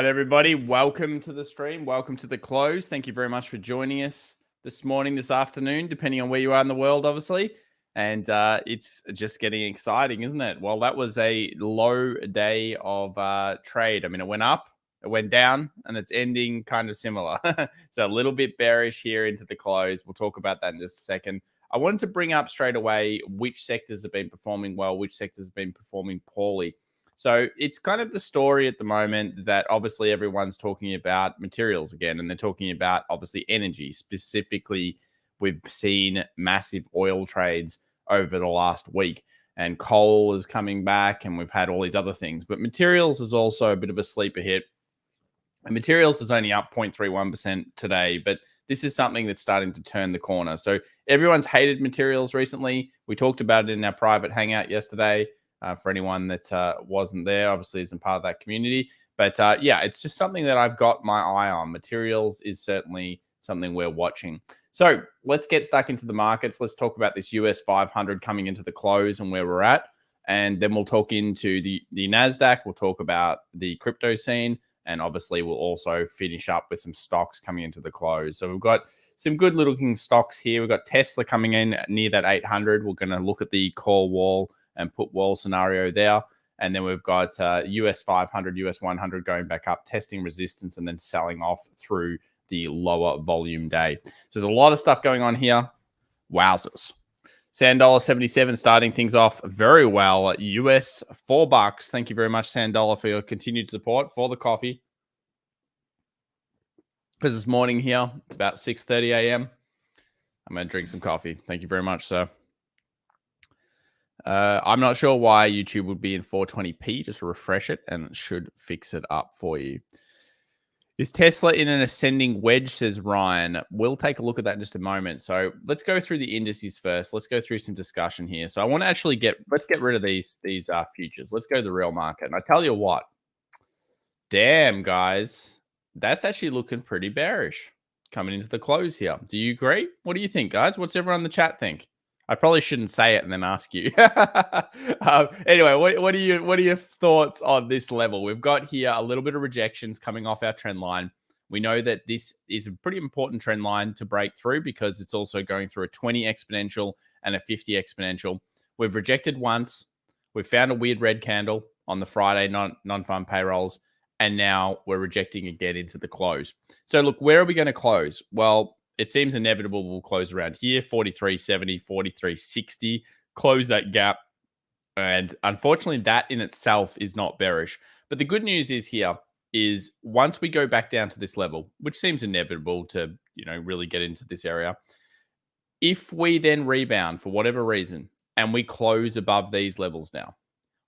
right, everybody. Welcome to the stream. Welcome to the close. Thank you very much for joining us this morning, this afternoon, depending on where you are in the world, obviously. And it's just getting exciting, isn't it? Well, that was a low day of trade. I mean, it went up, it went down, and it's ending kind of similar. So a little bit bearish here into the close. We'll talk about that in just a second. I wanted to bring up straight away which sectors have been performing well, which sectors have been performing poorly. So it's kind of the story at the moment that obviously everyone's talking about materials again, and they're talking about obviously energy. Specifically, we've seen massive oil trades over the last week, and coal is coming back, and we've had all these other things. But materials is also a bit of a sleeper hit. And materials is only up 0.31% today, but this is something that's starting to turn the corner. So everyone's hated materials recently. We talked about it in our private hangout yesterday. For anyone that wasn't there, obviously isn't part of that community. But yeah, it's just something that I've got my eye on. Materials is certainly something we're watching. So let's get stuck into the markets. Let's talk about this US 500 coming into the close and where we're at. And then we'll talk into the Nasdaq. We'll talk about the crypto scene. And obviously, we'll also finish up with some stocks coming into the close. So we've got some good looking stocks here. We've got Tesla coming in near that 800. We're going to look at the core wall and put wall scenario there. And then we've got US 500, US 100 going back up, testing resistance, and then selling off through the lower volume day. So there's a lot of stuff going on here. Wowzers. $77 starting things off very well. US $4. Thank you very much, Sandola, for your continued support for the coffee. Because this morning here, it's about 6:30 a.m. I'm going to drink some coffee. Thank you very much, sir. I'm not sure why YouTube would be in 420p. Just refresh it and it should fix it up for you. Is Tesla in an ascending wedge, says Ryan. We'll take a look at that in just a moment. So let's go through the indices first. Let's go through some discussion here. So I want to actually let's get rid of these futures. Let's go to the real market. And I tell you what, damn, guys, that's actually looking pretty bearish coming into the close here. Do you agree? What do you think, guys? What's everyone in the chat think? I probably shouldn't say it and then ask you. Anyway, what are your thoughts on this level? We've got here a little bit of rejections coming off our trend line. We know that this is a pretty important trend line to break through because it's also going through a 20 exponential and a 50 exponential. We've rejected once. We've found a weird red candle on the Friday non-farm payrolls, and now we're rejecting again into the close. So look, where are we going to close? Well, it seems inevitable we'll close around here, 43.70, 43.60, close that gap. And unfortunately, that in itself is not bearish. But the good news is here is once we go back down to this level, which seems inevitable to, really get into this area, if we then rebound for whatever reason and we close above these levels now,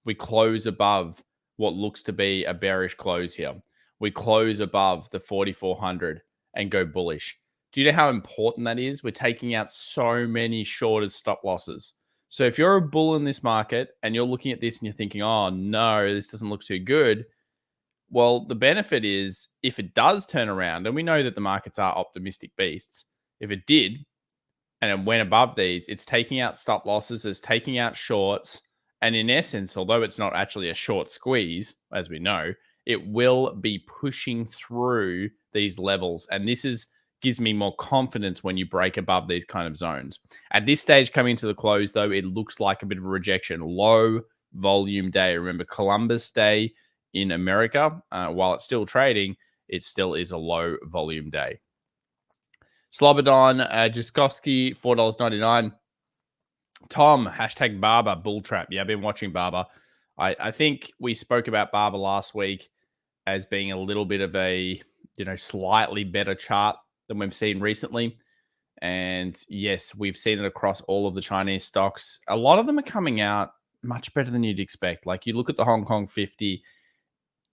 we close above what looks to be a bearish close here, we close above the 4,400 and go bullish. Do you know how important that is? We're taking out so many shorter stop losses. So if you're a bull in this market and you're looking at this and you're thinking, oh, no, this doesn't look too good. Well, the benefit is if it does turn around, and we know that the markets are optimistic beasts, if it did and it went above these, it's taking out stop losses, it's taking out shorts. And in essence, although it's not actually a short squeeze, as we know, it will be pushing through these levels. And this gives me more confidence when you break above these kind of zones. At this stage, coming to the close, though, it looks like a bit of a rejection. Low volume day. Remember, Columbus Day in America, while it's still trading, it still is a low volume day. Slobodon, Jaskowski, $4.99. Tom, hashtag Barber, bull trap. Yeah, I've been watching Barber. I think we spoke about Barber last week as being a little bit of a, slightly better chart than we've seen recently. And yes, we've seen it across all of the Chinese stocks. A lot of them are coming out much better than you'd expect. Like you look at the Hong Kong 50,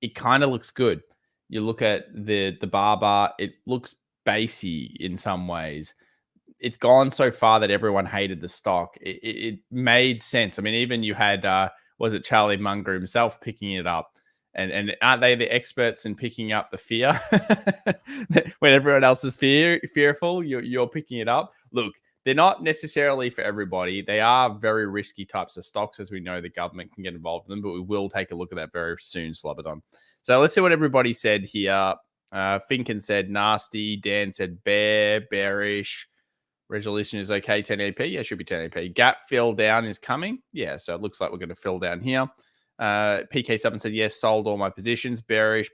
it kind of looks good. You look at the bar bar, it looks basey in some ways. It's gone so far that everyone hated the stock. It made sense. I mean, even you had, was it Charlie Munger himself picking it up? And aren't they the experts in picking up the fear? When everyone else is fearful, you're picking it up. Look, they're not necessarily for everybody. They are very risky types of stocks, as we know the government can get involved in them, but we will take a look at that very soon, Slobodan. So let's see what everybody said here. Finken said nasty. Dan said bearish. Resolution is okay, 1080p. Yeah, should be 1080p. Gap fill down is coming. Yeah, so it looks like we're going to fill down here. PK7 said, yes, sold all my positions. Bearish.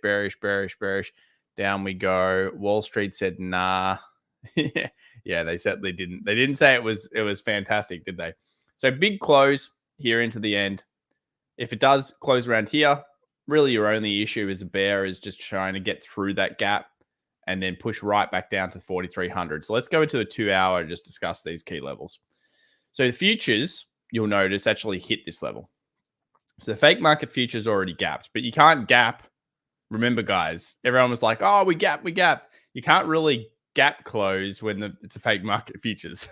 Down we go. Wall Street said, nah. Yeah, they certainly didn't. They didn't say it was fantastic, did they? So big close here into the end. If it does close around here, really your only issue as a bear is just trying to get through that gap and then push right back down to 4,300. So let's go into a 2 hour and just discuss these key levels. So the futures, you'll notice, actually hit this level. So the fake market futures already gapped, but you can't gap. Remember, guys, everyone was like, oh, we gapped. You can't really gap close when it's a fake market futures.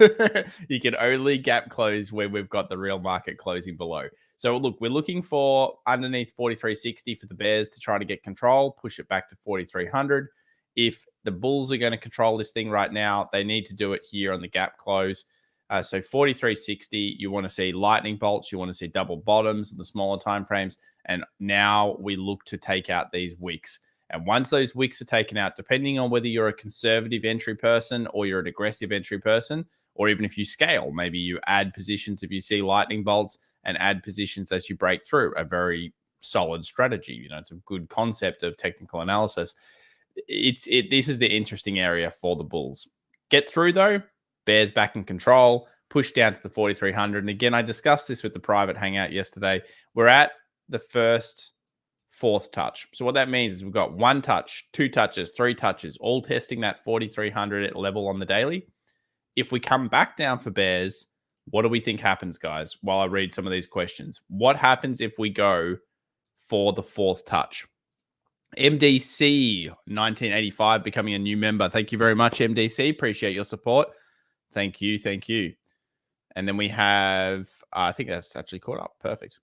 You can only gap close when we've got the real market closing below. So look, we're looking for underneath 4360 for the bears to try to get control, push it back to 4,300. If the bulls are going to control this thing right now, they need to do it here on the gap close. So 4360, you want to see lightning bolts, you want to see double bottoms in the smaller time frames, and now we look to take out these wicks. And once those wicks are taken out, depending on whether you're a conservative entry person or you're an aggressive entry person, or even if you scale, maybe you add positions if you see lightning bolts and add positions as you break through, a very solid strategy. You know, it's a good concept of technical analysis. This is the interesting area for the bulls. Get through though, bears back in control, push down to the 4,300. And again, I discussed this with the private hangout yesterday. We're at the fourth touch. So what that means is we've got 1 touch, 2 touches, 3 touches, all testing that 4,300 level on the daily. If we come back down for bears, what do we think happens, guys? While I read some of these questions, what happens if we go for the 4th touch? MDC 1985 becoming a new member. Thank you very much, MDC. Appreciate your support. Thank you. And then we have, I think that's actually caught up. Perfect.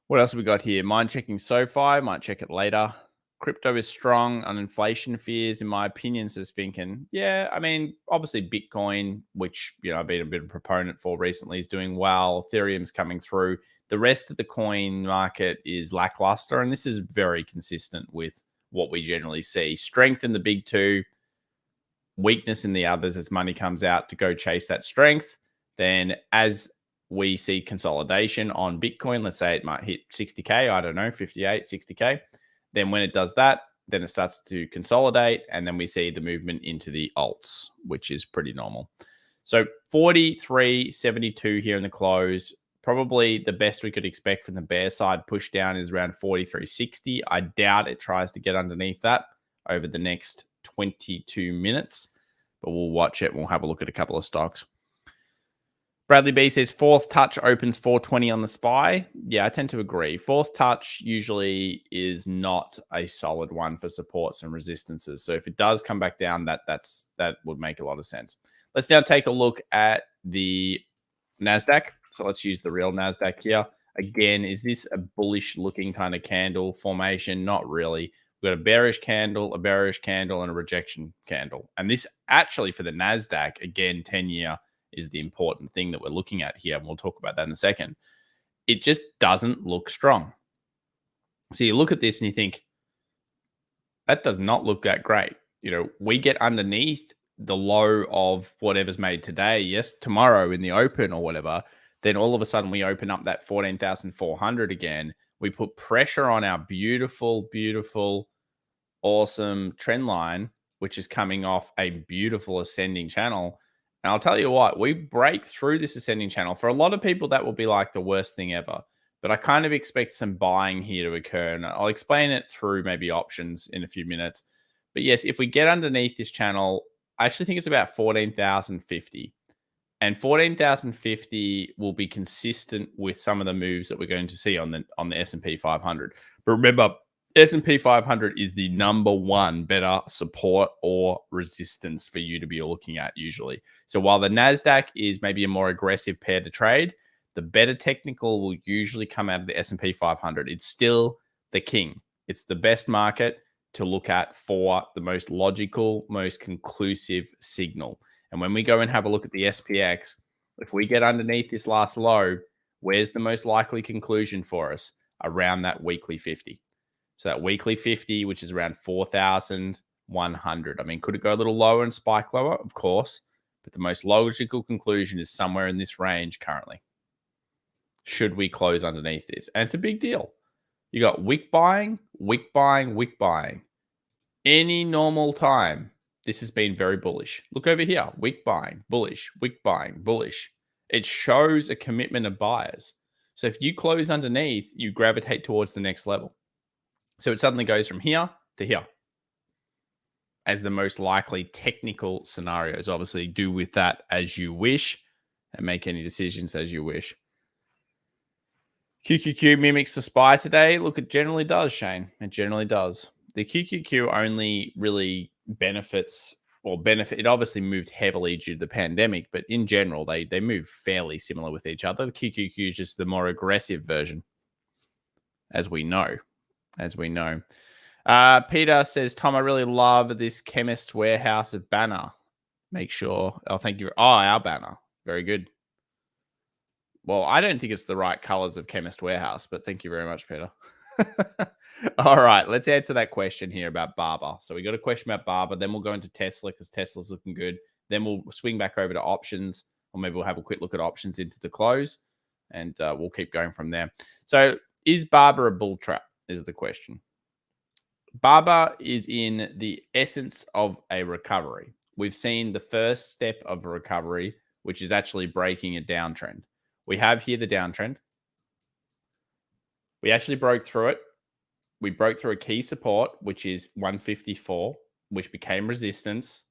What else have we got here? Mind checking SoFi. Might check it later. Crypto is strong on inflation fears, in my opinion, says Finken. Yeah, I mean, obviously Bitcoin, which, you know, I've been a bit of a proponent for recently, is doing well. Ethereum's coming through. The rest of the coin market is lackluster, and this is very consistent with what we generally see. Strength in the big two, weakness in the others as money comes out to go chase that strength. Then as we see consolidation on Bitcoin, let's say it might hit 60K, I don't know, 58, 60K. Then when it does that, then it starts to consolidate, and then we see the movement into the alts, which is pretty normal. So 43.72 here in the close. Probably the best we could expect from the bear side push down is around 43.60. I doubt it tries to get underneath that over the next 22 minutes, but we'll watch it. We'll have a look at a couple of stocks. Bradley B says 4th touch opens 420 on the SPY. Yeah, I tend to agree. 4th touch usually is not a solid one for supports and resistances. So if it does come back down, that would make a lot of sense. Let's now take a look at the Nasdaq. So let's use the real Nasdaq here. Again, is this a bullish looking kind of candle formation? Not really. We've got a bearish candle, and a rejection candle. And this actually for the Nasdaq, again, 10-year is the important thing that we're looking at here. And we'll talk about that in a second. It just doesn't look strong. So you look at this and you think, that does not look that great. You know, we get underneath the low of whatever's made today, yes, tomorrow in the open or whatever, then all of a sudden we open up that 14,400 again. We put pressure on our beautiful, awesome trend line, which is coming off a beautiful ascending channel. And I'll tell you what, we break through this ascending channel. For a lot of people, that will be like the worst thing ever. But I kind of expect some buying here to occur. And I'll explain it through maybe options in a few minutes. But yes, if we get underneath this channel, I actually think it's about 14,050. And 14,050 will be consistent with some of the moves that we're going to see on the S&P 500. But remember, S&P 500 is the #1 better support or resistance for you to be looking at usually. So while the Nasdaq is maybe a more aggressive pair to trade, the better technical will usually come out of the S&P 500. It's still the king. It's the best market to look at for the most logical, most conclusive signal. And when we go and have a look at the SPX, if we get underneath this last low, where's the most likely conclusion for us? Around that weekly 50. So that weekly 50, which is around 4,100. I mean, could it go a little lower and spike lower? Of course. But the most logical conclusion is somewhere in this range currently. Should we close underneath this? And it's a big deal. You got wick buying, wick buying, wick buying. Any normal time, this has been very bullish. Look over here. Wick buying, bullish. Wick buying, bullish. It shows a commitment of buyers. So if you close underneath, you gravitate towards the next level. So it suddenly goes from here to here as the most likely technical scenarios. Obviously, do with that as you wish and make any decisions as you wish. QQQ mimics the SPY today. Look, it generally does, Shane. It generally does. The QQQ only really benefits or benefit. It obviously moved heavily due to the pandemic, but in general, they move fairly similar with each other. The QQQ is just the more aggressive version, as we know. Peter says, Tom, I really love this Chemist's Warehouse of banner. Make sure. Oh, thank you. Oh, our banner. Very good. Well, I don't think it's the right colors of Chemist Warehouse, but thank you very much, Peter. All right, let's answer that question here about Barber. So we got a question about Barber, then we'll go into Tesla because Tesla's looking good. Then we'll swing back over to options, or maybe we'll have a quick look at options into the close, and we'll keep going from there. So is Barber a bull trap is the question. Barber is in the essence of a recovery. We've seen the first step of a recovery, which is actually breaking a downtrend. We have here the downtrend. We actually broke through it. We broke through a key support, which is 154, which became resistance.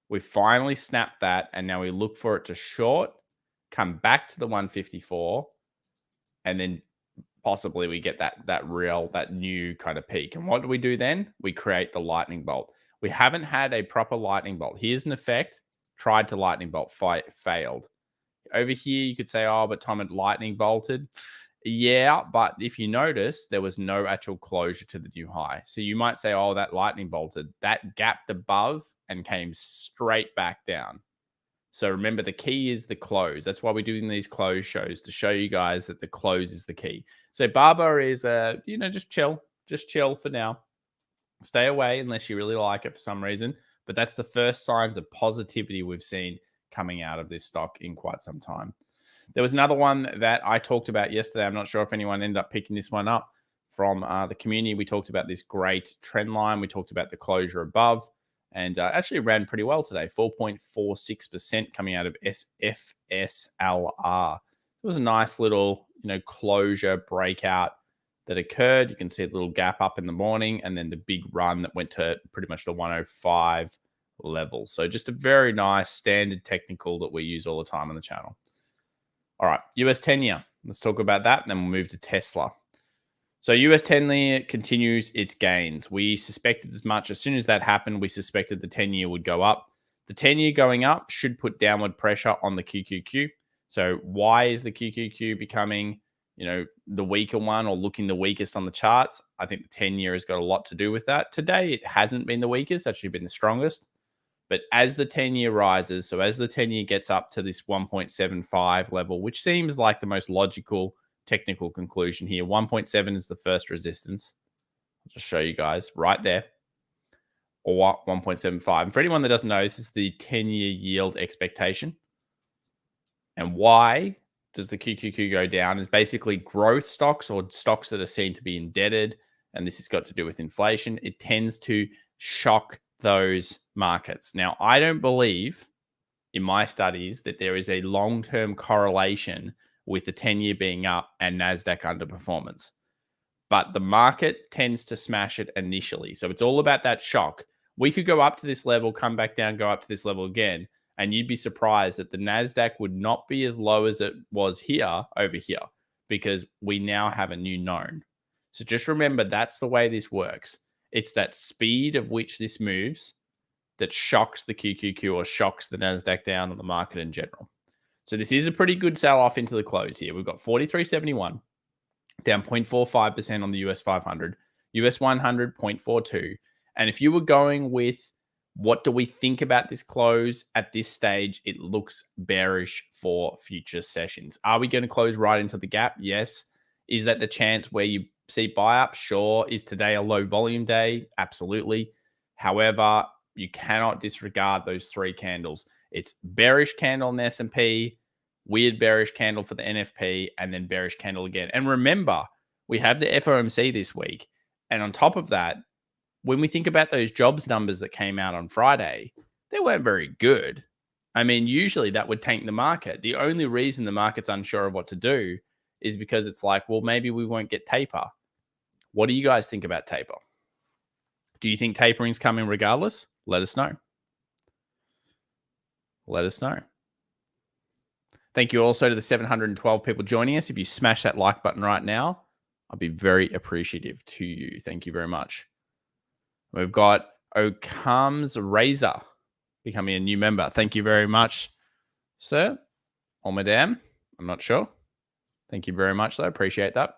We finally snapped that, and now we look for it to short, come back to the 154, and then possibly we get that new kind of peak. And what do we do then? We create the lightning bolt. We haven't had a proper lightning bolt. Here's an effect. Tried to lightning bolt, failed. Over here, you could say, oh, but Tom had lightning bolted. Yeah, but if you notice, there was no actual closure to the new high. So you might say, oh, that lightning bolted. That gapped above and came straight back down. So remember, the key is the close. That's why we're doing these close shows, to show you guys that the close is the key. So Barber is, just chill. Just chill for now. Stay away unless you really like it for some reason. But that's the first signs of positivity we've seen coming out of this stock in quite some time. There was another one that I talked about yesterday. I'm not sure if anyone ended up picking this one up from the community. We talked about this great trend line. We talked about the closure above, and actually ran pretty well today. 4.46% coming out of FSLR. It was a nice little, closure breakout that occurred. You can see a little gap up in the morning, and then the big run that went to pretty much the 105 level. So just a very nice standard technical that we use all the time on the channel. All right, US 10-year. Let's talk about that, and then we'll move to Tesla. So US 10-year continues its gains. We suspected as much. As soon as that happened, we suspected the 10-year would go up. The 10-year going up should put downward pressure on the QQQ. So why is the QQQ becoming, the weaker one or looking the weakest on the charts? I think the 10-year has got a lot to do with that. Today, it hasn't been the weakest, actually been the strongest. But as the 10-year rises, so as the 10-year gets up to this 1.75 level, which seems like the most logical technical conclusion here, 1.7 is the first resistance. I'll just show you guys right there, or 1.75. And for anyone that doesn't know, this is the 10-year yield expectation. And why does the QQQ go down is basically growth stocks or stocks that are seen to be indebted, and this has got to do with inflation. It tends to shock those markets. Now, I don't believe in my studies that there is a long-term correlation with the 10-year being up and Nasdaq underperformance. But the market tends to smash it initially. So it's all about that shock. We could go up to this level, come back down, go up to this level again, and you'd be surprised that the Nasdaq would not be as low as it was here over here, because we now have a new known. So just remember, that's the way this works. It's that speed of which this moves that shocks the QQQ or shocks the Nasdaq down on the market in general. So this is a pretty good sell-off into the close here. We've got 43.71, down 0.45% on the US 500, US 100, 0.42. And if you were going with What do we think about this close? At this stage, it looks bearish for future sessions. Are we going to close right into the gap? Yes. Is that the chance where you see buy up? Sure. Is today a low volume day? Absolutely. However, you cannot disregard those three candles. It's bearish candle in the S&P, weird bearish candle for the NFP, and then bearish candle again. And remember, we have the FOMC this week. And on top of that, when we think about those jobs numbers that came out on Friday, they weren't very good. I mean, usually that would tank the market. The only reason the market's unsure of what to do is because it's like, well, maybe we won't get taper. What do you guys think about taper? Do you think tapering's coming regardless? Let us know. Let us know. Thank you also to the 712 people joining us. If you smash that like button right now, I'll be very appreciative to you. Thank you very much. We've got Okam's Razor becoming a new member. Thank you very much, sir. Or madam. I'm not sure. Thank you very much, though. Appreciate that.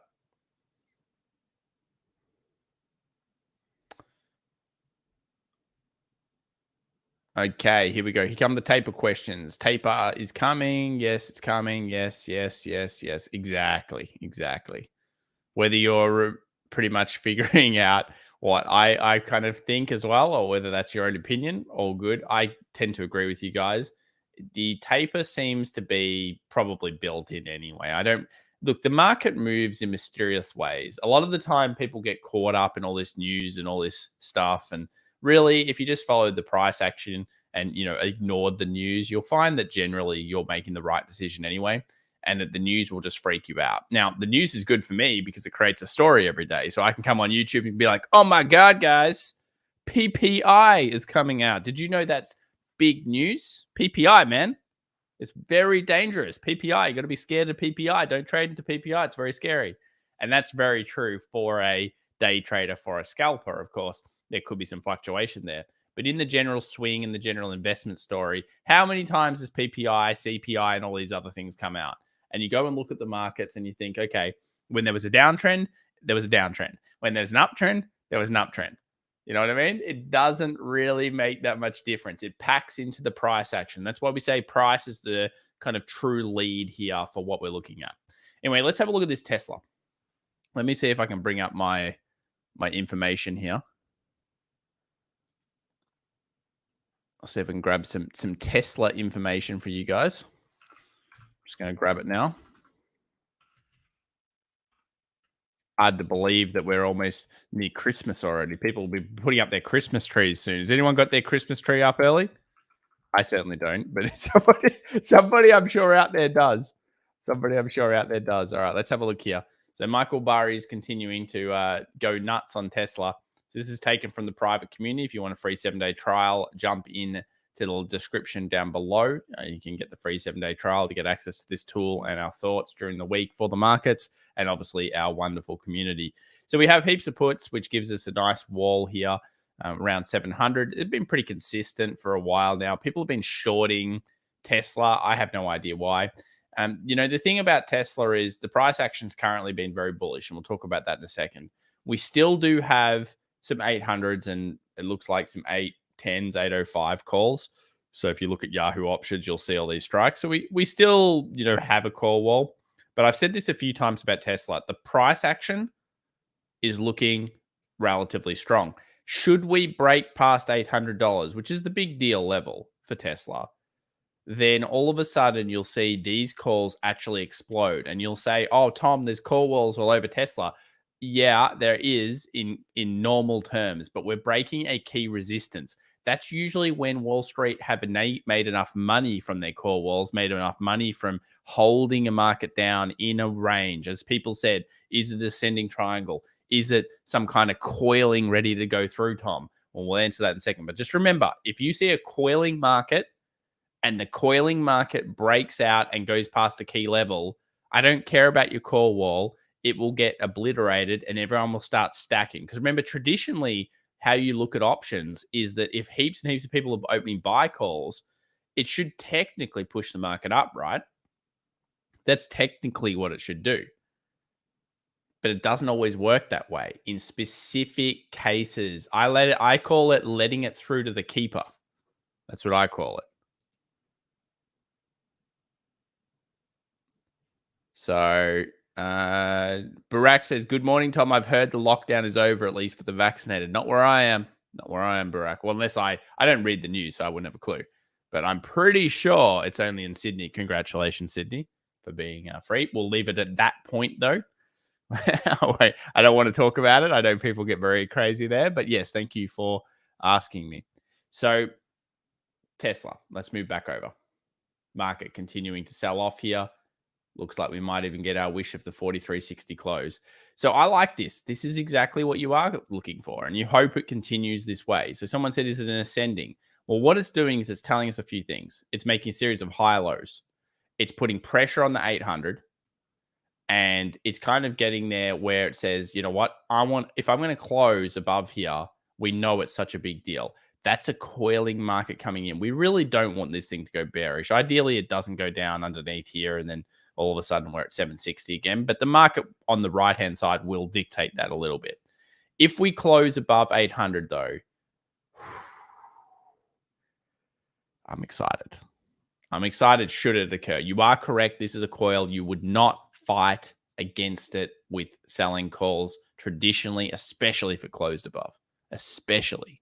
Okay, here we go. Here come the taper questions. Taper is coming. Yes, it's coming. Yes, yes, yes, yes. Exactly, exactly. Whether you're pretty much figuring out what I kind of think as well, or whether that's your own opinion, all good. I tend to agree with you guys. The taper seems to be probably built in anyway. I don't look, the market moves in mysterious ways. A lot of the time people get caught up in all this news and all this stuff. And really, if you just followed the price action and ignored the news, you'll find that generally you're making the right decision anyway, and that the news will just freak you out. Now, the news is good for me because it creates a story every day. So I can come on YouTube and be like, oh my God, guys, PPI is coming out. Did you know that's big news? PPI, man. It's very dangerous. PPI, you got to be scared of PPI. Don't trade into PPI. It's very scary. And that's very true for a day trader. For a scalper, of course, there could be some fluctuation there. But in the general swing and the general investment story, how many times has PPI, CPI, and all these other things come out? And you go and look at the markets and you think, okay, when there was a downtrend, there was a downtrend. When there's an uptrend, there was an uptrend. You know what I mean? It doesn't really make that much difference. It packs into the price action. That's why we say price is the kind of true lead here for what we're looking at. Anyway, let's have a look at this Tesla. Let me see if I can bring up my information here. I'll see if I can grab some Tesla information for you guys. Just going to grab it now. Hard to believe that we're almost near Christmas already. People will be putting up their Christmas trees soon. Has anyone got their Christmas tree up early? I certainly don't, but somebody I'm sure out there does. Somebody I'm sure out there does. All right, let's have a look here. So Michael Burry is continuing to go nuts on Tesla. So this is taken from the private community. If you want a free 7-day trial, jump in to the description down below. You can get the free 7-day trial to get access to this tool and our thoughts during the week for the markets, and obviously our wonderful community. So we have heaps of puts, which gives us a nice wall here. Around 700. It's been pretty consistent for a while now. People have been shorting Tesla. I have no idea why. The thing about Tesla is the price action's currently been very bullish, and we'll talk about that in a second. We still do have some 800s, and it looks like some 810s, 805 calls. So if you look at Yahoo options, you'll see all these strikes. So we still, have a call wall. But I've said this a few times about Tesla. The price action is looking relatively strong. Should we break past $800, which is the big deal level for Tesla, then all of a sudden you'll see these calls actually explode. And you'll say, oh, Tom, there's call walls all over Tesla. Yeah, there is in normal terms, but we're breaking a key resistance. That's usually when Wall Street have made enough money from their call walls, made enough money from holding a market down in a range. As people said, is it a descending triangle? Is it some kind of coiling ready to go through, Tom? Well, we'll answer that in a second. But just remember, if you see a coiling market and the coiling market breaks out and goes past a key level, I don't care about your call wall. It will get obliterated and everyone will start stacking. Because remember, traditionally, how you look at options is that if heaps and heaps of people are opening buy calls, it should technically push the market up, right? That's technically what it should do. but it doesn't always work that way. In specific cases, I call it letting it through to the keeper. That's what I call it. So Barack says, "Good morning, Tom. I've heard the lockdown is over, at least for the vaccinated. Not where I am. Not where I am, Barack. Well, unless I don't read the news, so I wouldn't have a clue. But I'm pretty sure it's only in Sydney. Congratulations, Sydney, for being free. We'll leave it at that point, though. Wait, I don't want to talk about it. I know people get very crazy there. But yes, thank you for asking me. So Tesla, let's move back over. Market continuing to sell off here. Looks like we might even get our wish of the 43.60 close. So I like this. This is exactly what you are looking for, and you hope it continues this way. So someone said, is it an ascending? Well, what it's doing is it's telling us a few things. It's making a series of high lows. It's putting pressure on the 800, and it's kind of getting there where it says, you know what, if I'm going to close above here, we know it's such a big deal. That's a coiling market coming in. We really don't want this thing to go bearish. Ideally, it doesn't go down underneath here and then all of a sudden we're at 760 again. But the market on the right-hand side will dictate that a little bit. If we close above 800, though, I'm excited. I'm excited should it occur. You are correct. This is a coil. You would not fight against it with selling calls traditionally, especially if it closed above. Especially.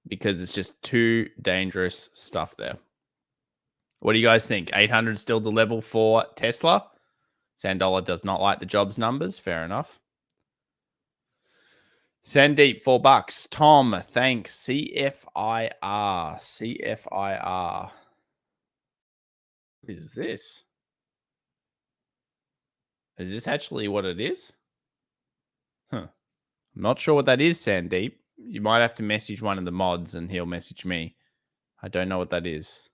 Because it's just too dangerous stuff there. What do you guys think? 800 still the level for Tesla? Sandola does not like the jobs numbers. Fair enough. Sandeep, $4. Tom, thanks. CFIR. CFIR. What is this? Is this actually what it is? Huh. I'm not sure what that is, Sandeep. You might have to message one of the mods and he'll message me. I don't know what that is.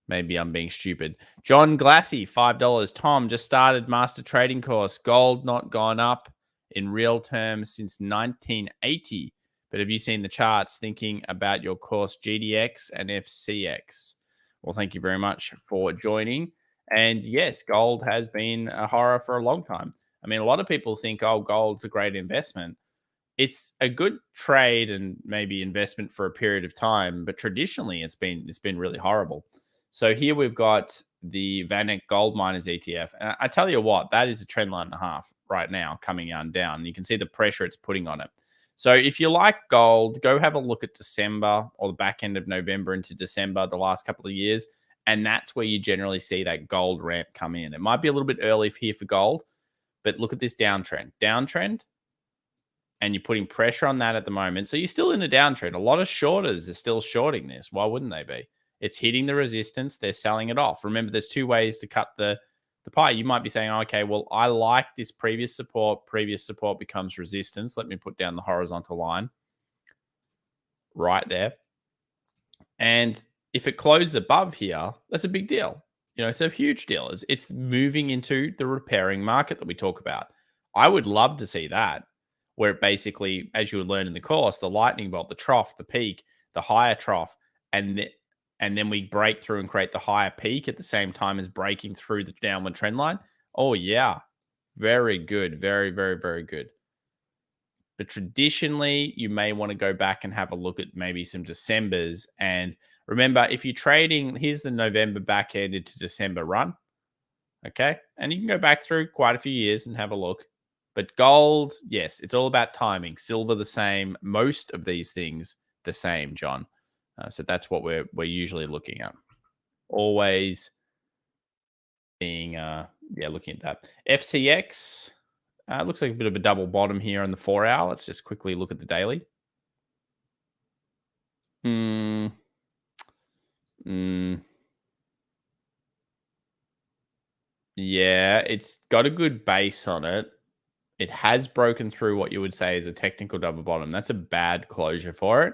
Maybe I'm being stupid. John Glassy, $5. Tom, just started master trading course. Gold not gone up in real terms since 1980. But have you seen the charts? Thinking about your course GDX and FCX. Well, thank you very much for joining. And yes, gold has been a horror for a long time. I mean, a lot of people think, oh, gold's a great investment. It's a good trade and maybe investment for a period of time, but traditionally it's been really horrible. So here we've got the Vanek Gold Miners ETF. And I tell you what, that is a trend line and a half right now coming on down. You can see the pressure it's putting on it. So if you like gold, go have a look at December or the back end of November into December, the last couple of years. And that's where you generally see that gold ramp come in. It might be a little bit early here for gold, but look at this downtrend. Downtrend, and you're putting pressure on that at the moment. So you're still in a downtrend. A lot of shorters are still shorting this. Why wouldn't they be? It's hitting the resistance. They're selling it off. Remember, there's two ways to cut the pie. You might be saying, okay, well, I like this previous support. Previous support becomes resistance. Let me put down the horizontal line right there. And if it closes above here, that's a big deal. You know, it's a huge deal. It's moving into the repairing market that we talk about. I would love to see that, where it basically, as you would learn in the course, the lightning bolt, the trough, the peak, the higher trough, and then we break through and create the higher peak at the same time as breaking through the downward trend line. Oh, yeah. Very good. Very, very, very good. But traditionally, you may want to go back and have a look at maybe some Decembers. And remember, if you're trading, here's the November back end into December run. Okay. And you can go back through quite a few years and have a look. But gold, yes, it's all about timing. Silver, the same. Most of these things, the same, John. So that's what we're usually looking at. Always being, looking at that. FCX looks like a bit of a double bottom here on the 4 hour. Let's just quickly look at the daily. Yeah, it's got a good base on it. It has broken through what you would say is a technical double bottom. That's a bad closure for it.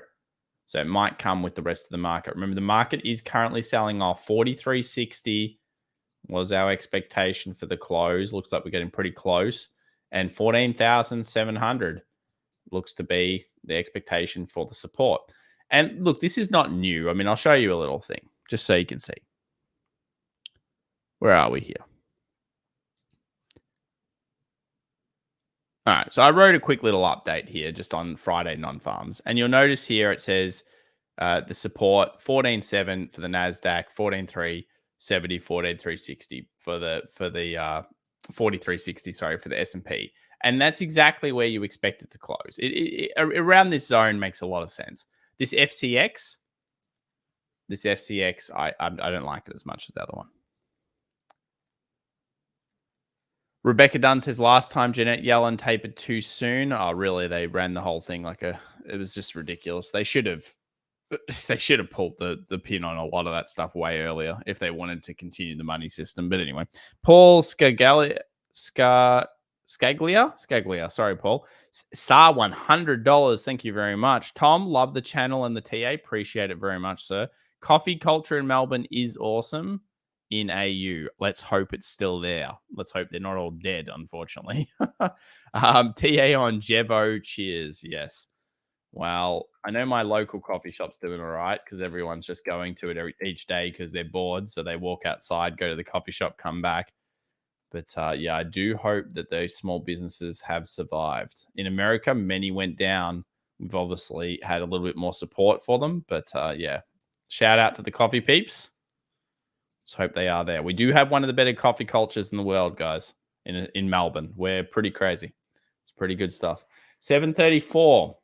So it might come with the rest of the market. Remember, the market is currently selling off. 43.60 was our expectation for the close. Looks like we're getting pretty close. And 14,700 looks to be the expectation for the support. And look, this is not new. I mean, I'll show you a little thing just so you can see. Where are we here? All right. So I wrote a quick little update here just on Friday non-farms. And you'll notice here it says the support 14.7 for the Nasdaq, 14.370, 14.360 for the 43.60, sorry, for the S&P. And that's exactly where you expect it to close. Around this zone makes a lot of sense. This FCX, I don't like it as much as the other one. Rebecca Dunn says last time Janet Yellen tapered too soon. Oh, really? They ran the whole thing it was just ridiculous. They should have pulled the pin on a lot of that stuff way earlier if they wanted to continue the money system. But anyway, Paul Scaglia, sorry, Paul. SAR $100. Thank you very much. Tom, love the channel and the TA. Appreciate it very much, sir. Coffee culture in Melbourne is awesome. In AU, let's hope it's still there. Let's hope they're not all dead, unfortunately. TA on Jevo, cheers. Yes. Well, I know my local coffee shop's doing all right because everyone's just going to it each day because they're bored. So they walk outside, go to the coffee shop, come back. But yeah, I do hope that those small businesses have survived. In America, many went down. We've obviously had a little bit more support for them. But yeah, shout out to the coffee peeps. Let's hope they are there. We do have one of the better coffee cultures in the world, guys, in Melbourne. We're pretty crazy. It's pretty good stuff. 734.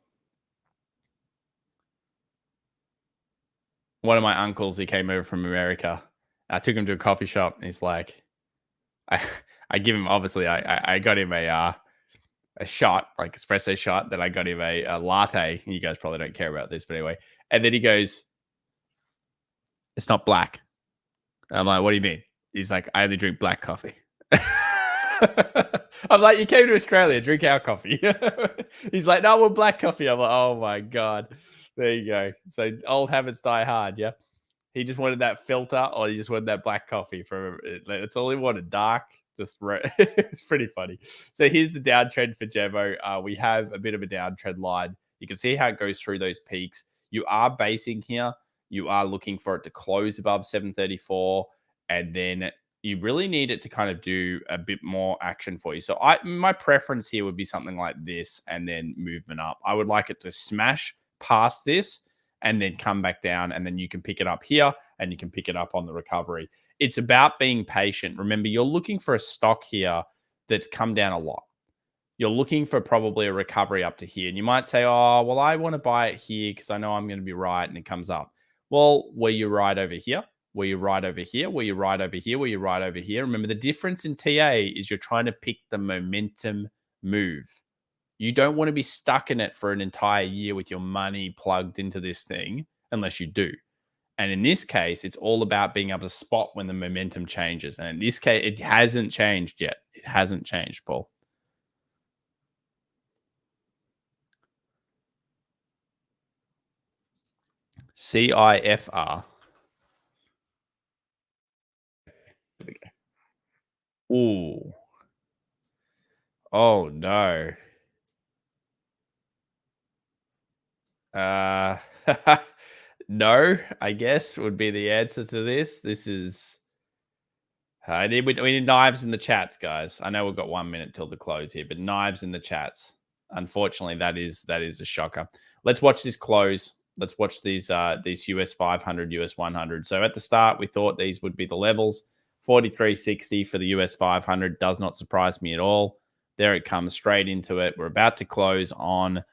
One of my uncles, he came over from America. I took him to a coffee shop, and he's like, I give him, obviously, I got him a shot, like espresso shot. Then I got him a latte. You guys probably don't care about this, but anyway. And then he goes, it's not black. I'm like, what do you mean? He's like, I only drink black coffee. I'm like, you came to Australia, drink our coffee. He's like, no, we're black coffee. I'm like, oh my God. There you go. So old habits die hard, yeah. He just wanted that filter, or he just wanted that black coffee from it. That's all he wanted. Dark, just it's pretty funny. So here's the downtrend for Jevo. We have a bit of a downtrend line. You can see how it goes through those peaks. You are basing here. You are looking for it to close above 734, and then you really need it to kind of do a bit more action for you. So my preference here would be something like this and then movement up. I would like it to smash past this and then come back down, and then you can pick it up here and you can pick it up on the recovery. It's about being patient. Remember, you're looking for a stock here that's come down a lot. You're looking for probably a recovery up to here. And you might say, oh, well, I want to buy it here because I know I'm going to be right, and it comes up. Well, were you right over here? Were you right over here? Were you right over here? Were you right over here? Remember, the difference in TA is you're trying to pick the momentum move. You don't want to be stuck in it for an entire year with your money plugged into this thing unless you do. And in this case, it's all about being able to spot when the momentum changes. And in this case, it hasn't changed yet. It hasn't changed, Paul. CIFR. Ooh. Oh, no. No, I guess would be the answer to this. This is we need knives in the chats, guys. I know we've got 1 minute till the close here, but knives in the chats. Unfortunately, that is a shocker. Let's watch this close. Let's watch these US 500, US 100. So at the start, we thought these would be the levels. 43.60 for the US 500 does not surprise me at all. There it comes straight into it. We're about to close on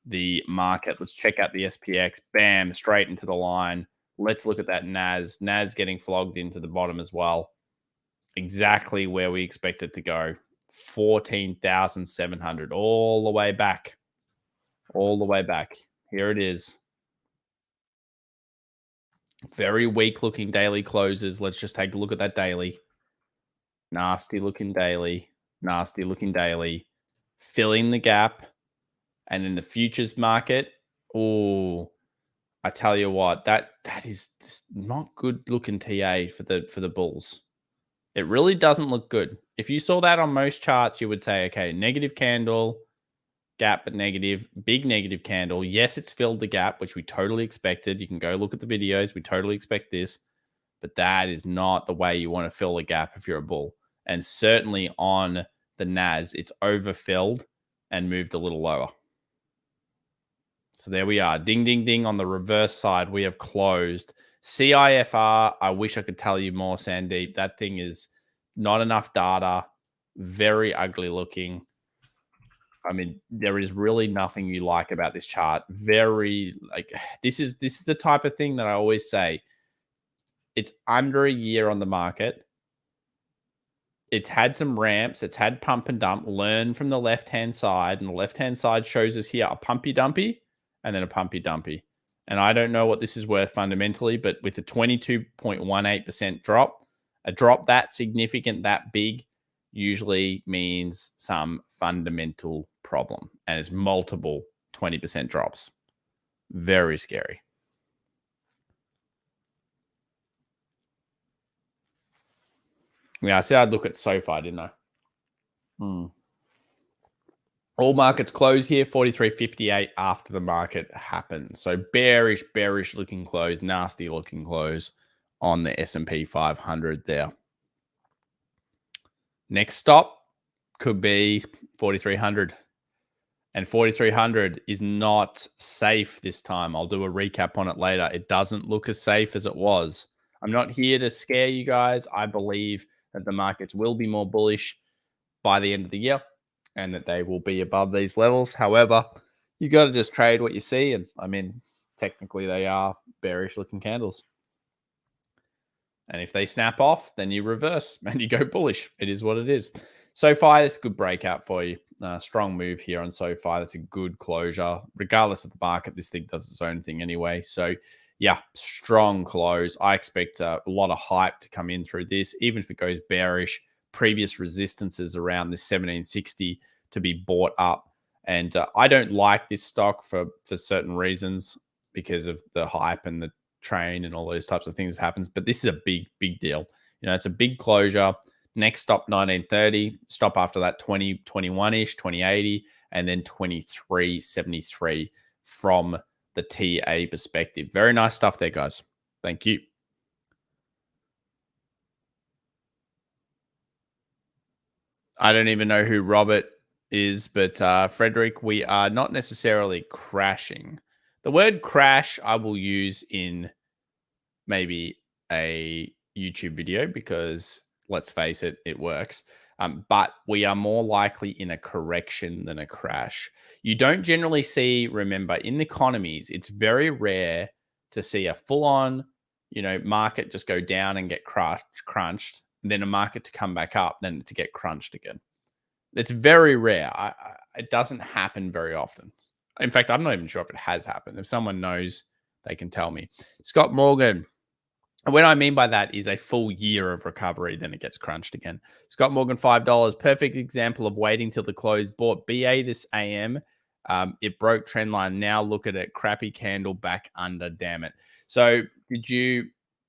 the market. Let's check out the SPX. Bam, straight into the line. Let's look at that NAS. NAS getting flogged into the bottom as well. Exactly where we expect it to go. 14,700 all the way back. All the way back. Here it is. Very weak looking daily closes. Let's just take a look at that daily. Nasty looking daily. Nasty looking daily. Filling the gap. And in the futures market, oh, I tell you what, that is not good looking TA for the bulls. It really doesn't look good. If you saw that on most charts, you would say, okay, negative candle, gap but negative, big negative candle. Yes, it's filled the gap, which we totally expected. You can go look at the videos. We totally expect this. but that is not the way you want to fill a gap if you're a bull. And certainly on the NAS, it's overfilled and moved a little lower. So there we are. Ding, ding, ding. On the reverse side, we have closed. CIFR, I wish I could tell you more, Sandeep. That thing is not enough data. Very ugly looking. I mean, there is really nothing you like about this chart. Very like this is the type of thing that I always say. It's under a year on the market. It's had some ramps. It's had pump and dump. Learn from the left-hand side. And the left-hand side shows us here a pumpy dumpy and then a pumpy dumpy. And I don't know what this is worth fundamentally, but with a 22.18% drop, a drop that significant, that big, usually means some fundamental problem. And it's multiple 20% drops. Very scary. Yeah, I said I'd look at SoFi, didn't I? All markets close here, 43.58 after the market happens. So bearish looking close, nasty looking close on the S&P 500 there. Next stop could be 4,300. And 4,300 is not safe this time. I'll do a recap on it later. It doesn't look as safe as it was. I'm not here to scare you guys. I believe that the markets will be more bullish by the end of the year and that they will be above these levels. However, you got to just trade what you see. And I mean, technically they are bearish looking candles. And if they snap off, then you reverse and you go bullish. It is what it is. SoFi, that's a good breakout for you. Strong move here on SoFi. That's a good closure. Regardless of the market, this thing does its own thing anyway. So, yeah, strong close. I expect a lot of hype to come in through this, even if it goes bearish. Previous resistances around this 1760 to be bought up. And I don't like this stock for certain reasons because of the hype and the train and all those types of things happens. But this is a big deal. You know, it's a big closure. Next stop 1930, stop after that 2021-ish, 2080, and then 2373 from the TA perspective. Very nice stuff there, guys. Thank you. I don't even know who Robert is, but Frederick, we are not necessarily crashing. The word crash I will use in maybe a YouTube video because let's face it, it works. But we are more likely in a correction than a crash. You don't generally see, remember, in the economies, it's very rare to see a full-on, market just go down and get crunched, and then a market to come back up, then to get crunched again. It's very rare. It doesn't happen very often. In fact, I'm not even sure if it has happened. If someone knows, they can tell me. Scott Morgan. And what I mean by that is a full year of recovery, then it gets crunched again. Scott Morgan, $5. Perfect example of waiting till the close. Bought BA this AM. It broke trend line. Now look at it. Crappy candle back under. Damn it. So did you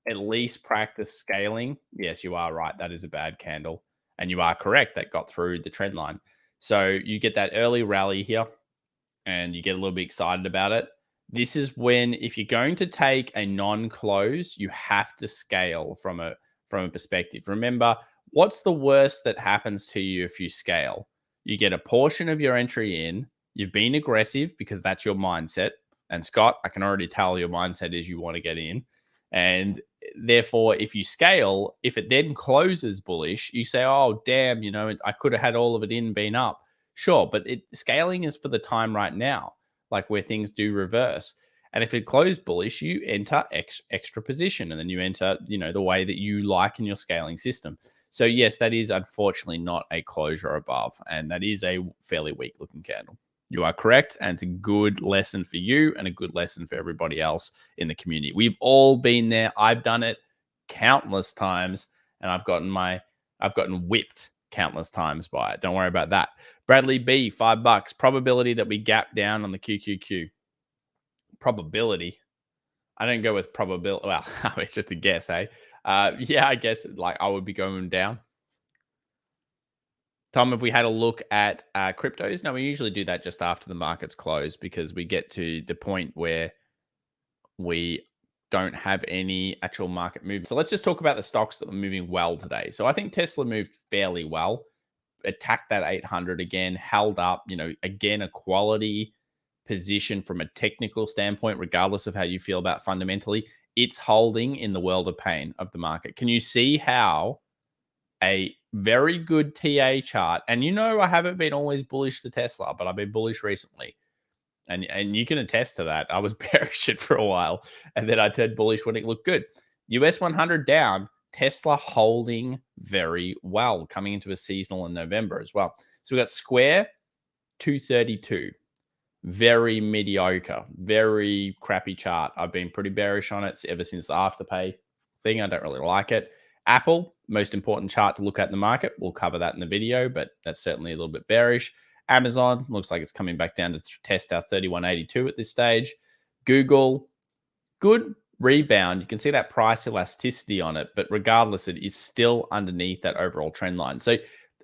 at least practice scaling? Yes, you are right. That is a bad candle. And you are correct. That got through the trend line. So you get that early rally here and you get a little bit excited about it. This is when, if you're going to take a non-close, you have to scale from a perspective. Remember, what's the worst that happens to you if you scale? You get a portion of your entry in. You've been aggressive because that's your mindset. And Scott, I can already tell your mindset is you want to get in. And therefore, if you scale, if it then closes bullish, you say, oh, damn, I could have had all of it in, been up. Sure, but scaling is for the time right now, like where things do reverse. And if it closed bullish, you enter extra position and then you enter, the way that you like in your scaling system. So yes, that is unfortunately not a closure above. And that is a fairly weak looking candle. You are correct. And it's a good lesson for you and a good lesson for everybody else in the community. We've all been there. I've done it countless times and I've gotten whipped countless times by it. Don't worry about that. Bradley B, $5. Probability that we gap down on the QQQ. Probability. I don't go with probability. Well, it's just a guess, eh? Yeah, I guess I would be going down. Tom, if we had a look at cryptos, no, we usually do that just after the markets close because we get to the point where we don't have any actual market movement. So let's just talk about the stocks that were moving well today. So I think Tesla moved fairly well, attacked that 800 again, held up, again, a quality position from a technical standpoint, regardless of how you feel about fundamentally. It's holding in the world of pain of the market. Can you see how a very good TA chart, and I haven't been always bullish to Tesla, but I've been bullish recently. And you can attest to that. I was bearish it for a while, and then I turned bullish when it looked good. US 100 down, Tesla holding very well, coming into a seasonal in November as well. So we got Square 232, very mediocre, very crappy chart. I've been pretty bearish on it ever since the Afterpay thing. I don't really like it. Apple, most important chart to look at in the market. We'll cover that in the video, but that's certainly a little bit bearish. Amazon looks like it's coming back down to test our 3182 at this stage. Google, good rebound. You can see that price elasticity on it, but regardless, it is still underneath that overall trend line. So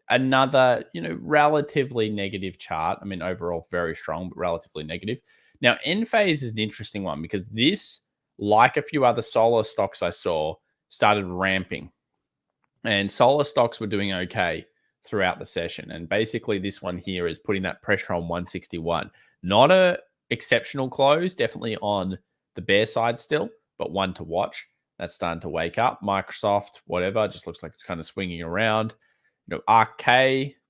another, relatively negative chart. I mean, overall very strong, but relatively negative. Now, Enphase is an interesting one because this, like a few other solar stocks I saw, started ramping. And solar stocks were doing okay throughout the session. And basically this one here is putting that pressure on 161. Not a exceptional close, definitely on the bear side still, but one to watch. That's starting to wake up. Microsoft, whatever, just looks like it's kind of swinging around. RK,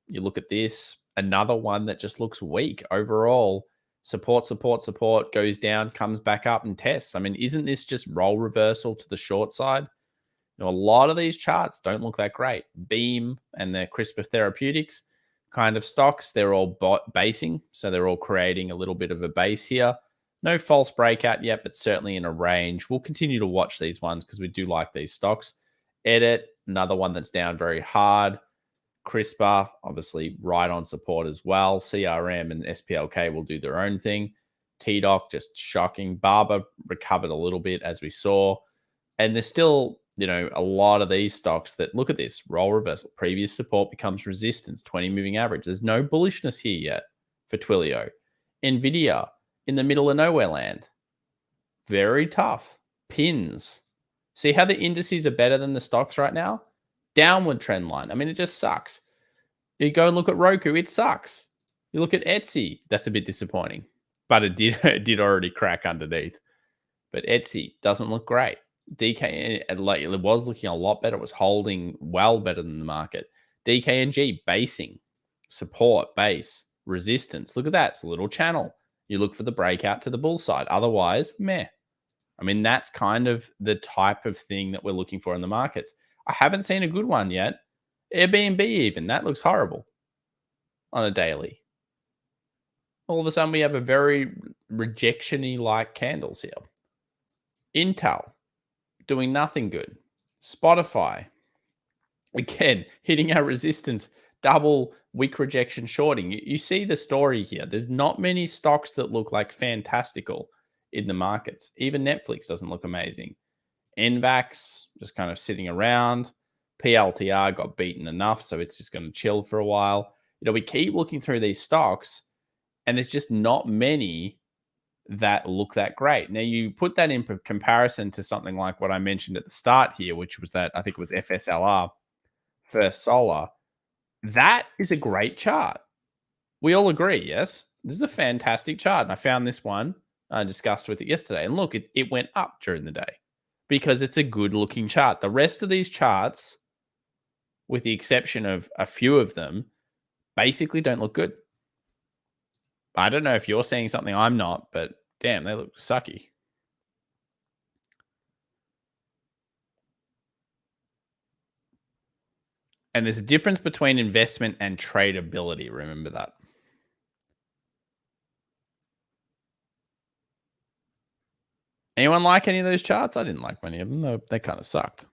you look at this, another one that just looks weak overall. Support, goes down, comes back up and tests. I mean, isn't this just role reversal to the short side? A lot of these charts don't look that great. Beam and their CRISPR Therapeutics kind of stocks, they're all basing. So they're all creating a little bit of a base here. No false breakout yet, but certainly in a range. We'll continue to watch these ones because we do like these stocks. Edit, another one that's down very hard. CRISPR, obviously right on support as well. CRM and SPLK will do their own thing. TDOC, just shocking. Barber recovered a little bit as we saw. And there's still, a lot of these stocks that look at this role reversal. Previous support becomes resistance, 20 moving average. There's no bullishness here yet for Twilio. Nvidia in the middle of nowhere land. Very tough. Pins. See how the indices are better than the stocks right now? Downward trend line. I mean, it just sucks. You go and look at Roku, it sucks. You look at Etsy, that's a bit disappointing. But it did already crack underneath. But Etsy doesn't look great. DK, like it was looking a lot better. It was holding well better than the market. DKNG basing, support, base, resistance. Look at that. It's a little channel. You look for the breakout to the bull side. Otherwise, meh. I mean, that's kind of the type of thing that we're looking for in the markets. I haven't seen a good one yet. Airbnb even. That looks horrible on a daily. All of a sudden, we have a very rejection-y like candles here. Intel, doing nothing good. Spotify, again, hitting our resistance, double weak rejection shorting. You see the story here. There's not many stocks that look like fantastical in the markets. Even Netflix doesn't look amazing. NVAX, just kind of sitting around. PLTR got beaten enough, so it's just going to chill for a while. We keep looking through these stocks, and there's just not many that look that great. Now, you put that in comparison to something like what I mentioned at the start here, which was that I think it was FSLR, First Solar. That is a great chart. We all agree, yes? This is a fantastic chart. And I found this one. I discussed with it yesterday. And look, it went up during the day because it's a good-looking chart. The rest of these charts, with the exception of a few of them, basically don't look good. I don't know if you're seeing something I'm not, but damn, they look sucky. And there's a difference between investment and tradability. Remember that. Anyone like any of those charts? I didn't like many of them. They kind of sucked.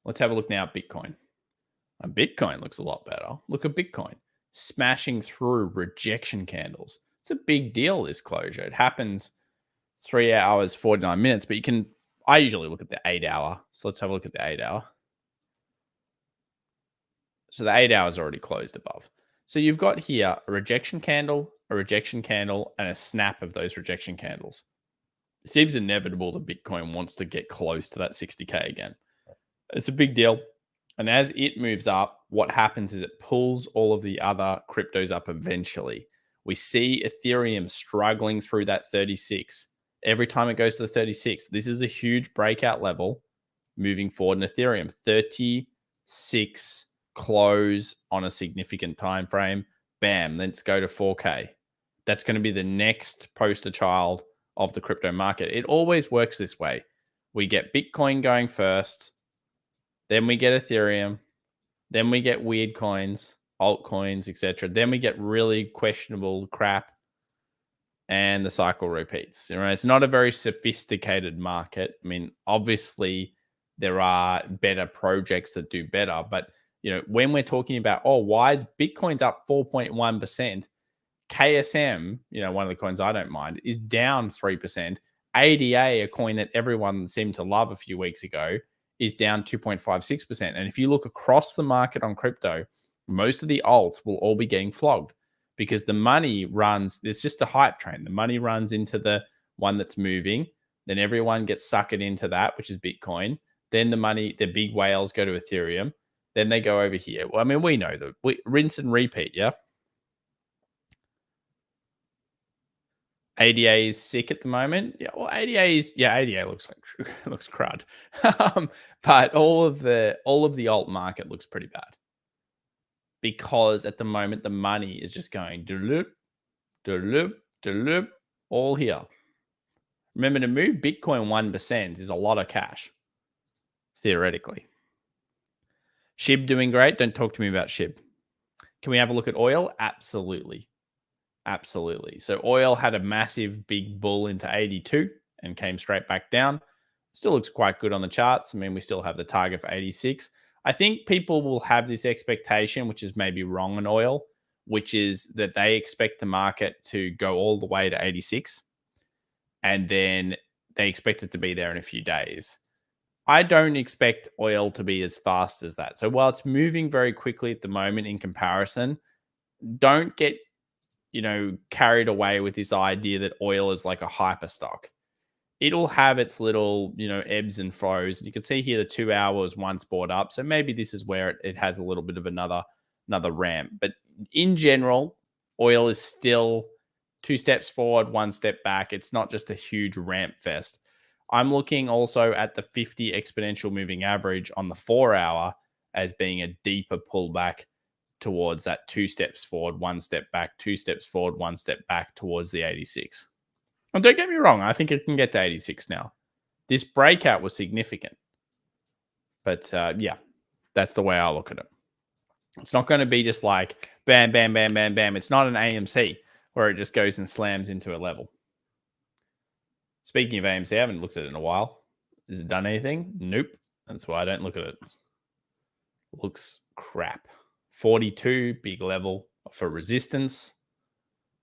Let's have a look now at Bitcoin. Bitcoin looks a lot better. Look at Bitcoin. Smashing through rejection candles. It's a big deal, this closure. It happens 3 hours, 49 minutes, but I usually look at the 8 hour. So let's have a look at the 8 hour. So the 8 hours already closed above. So you've got here a rejection candle, and a snap of those rejection candles. It seems inevitable that Bitcoin wants to get close to that 60K again. It's a big deal. And as it moves up, what happens is it pulls all of the other cryptos up eventually. We see Ethereum struggling through that 36. Every time it goes to the 36, this is a huge breakout level moving forward in Ethereum. 36 close on a significant time frame. Bam, let's go to 4K. That's going to be the next poster child of the crypto market. It always works this way. We get Bitcoin going first, then we get Ethereum, then we get weird coins, altcoins, etc. Then we get really questionable crap, and the cycle repeats. You know, it's not a very sophisticated market. I mean, obviously there are better projects that do better, but you know, when we're talking about, oh, why is Bitcoin's up 4.1%? KSM, you know, one of the coins I don't mind, is down 3%. ADA, a coin that everyone seemed to love a few weeks ago, is down 2.56%. And if you look across the market on crypto, most of the alts will all be getting flogged because the money runs, it's just a hype train. The money runs into the one that's moving. Then everyone gets suckered into that, which is Bitcoin. Then the money, the big whales go to Ethereum. Then they go over here. Well, I mean, we know that. Rinse and repeat, yeah? ADA is sick at the moment. Yeah, well, ADA looks like looks crud. But all of the alt market looks pretty bad because at the moment the money is just going doop, doop, doop, all here. Remember, to move Bitcoin 1% is a lot of cash, theoretically. SHIB doing great. Don't talk to me about SHIB. Can we have a look at oil? Absolutely. Absolutely. So oil had a massive big bull into 82 and came straight back down. Still looks quite good on the charts. I mean, we still have the target for 86. I think people will have this expectation, which is maybe wrong in oil, which is that they expect the market to go all the way to 86 and then they expect it to be there in a few days. I don't expect oil to be as fast as that. So while it's moving very quickly at the moment in comparison, don't get carried away with this idea that oil is like a hyper stock. It'll have its little, ebbs and flows. You can see here the 2 hours once bought up. So maybe this is where it has a little bit of another ramp. But in general, oil is still 2 steps forward, 1 step back. It's not just a huge ramp fest. I'm looking also at the 50 exponential moving average on the 4 hour as being a deeper pullback towards that 2 steps forward, 1 step back, 2 steps forward, 1 step back towards the 86. And don't get me wrong, I think it can get to 86 now. This breakout was significant. But yeah, that's the way I look at it. It's not going to be just like bam, bam, bam, bam, bam. It's not an AMC where it just goes and slams into a level. Speaking of AMC, I haven't looked at it in a while. Has it done anything? Nope. That's why I don't look at it. Looks crap. 42, big level for resistance.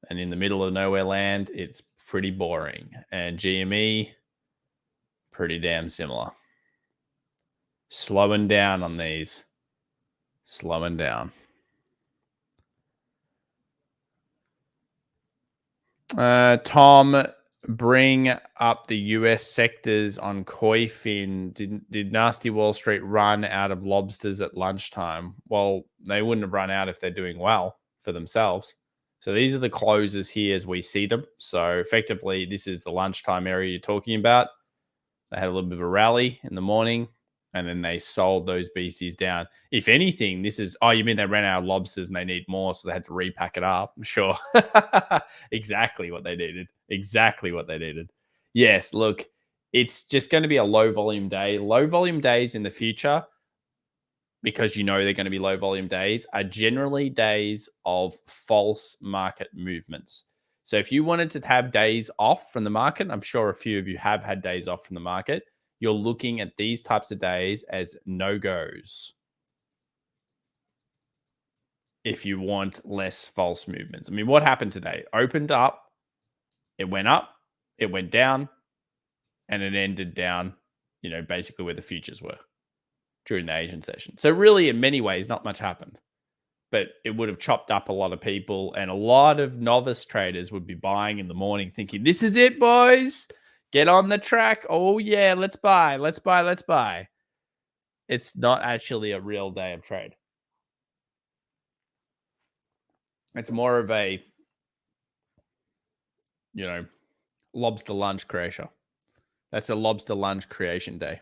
And in the middle of nowhere land, it's pretty boring. And GME, pretty damn similar. Slowing down on these. Slowing down. Tom, bring up the US sectors on Coifin. Did Nasty Wall Street run out of lobsters at lunchtime? Well, they wouldn't have run out if they're doing well for themselves. So these are the closes here as we see them. So effectively, this is the lunchtime area you're talking about. They had a little bit of a rally in the morning, and then they sold those beasties down. If anything, this is, oh, you mean they ran out of lobsters and they need more, so they had to repack it up? Sure. Exactly what they needed. Exactly what they needed. Yes, look, it's just going to be a low volume day. Low volume days in the future, because they're going to be low volume days, are generally days of false market movements. So if you wanted to have days off from the market, I'm sure a few of you have had days off from the market, you're looking at these types of days as no-goes if you want less false movements. I mean, what happened today? Opened up, it went down, and it ended down, basically where the futures were during the Asian session. So really, in many ways, not much happened. But it would have chopped up a lot of people, and a lot of novice traders would be buying in the morning thinking, this is it, boys. Get on the track. Oh, yeah, let's buy. Let's buy. Let's buy. It's not actually a real day of trade. It's more of a, lobster lunch creation. That's a lobster lunch creation day.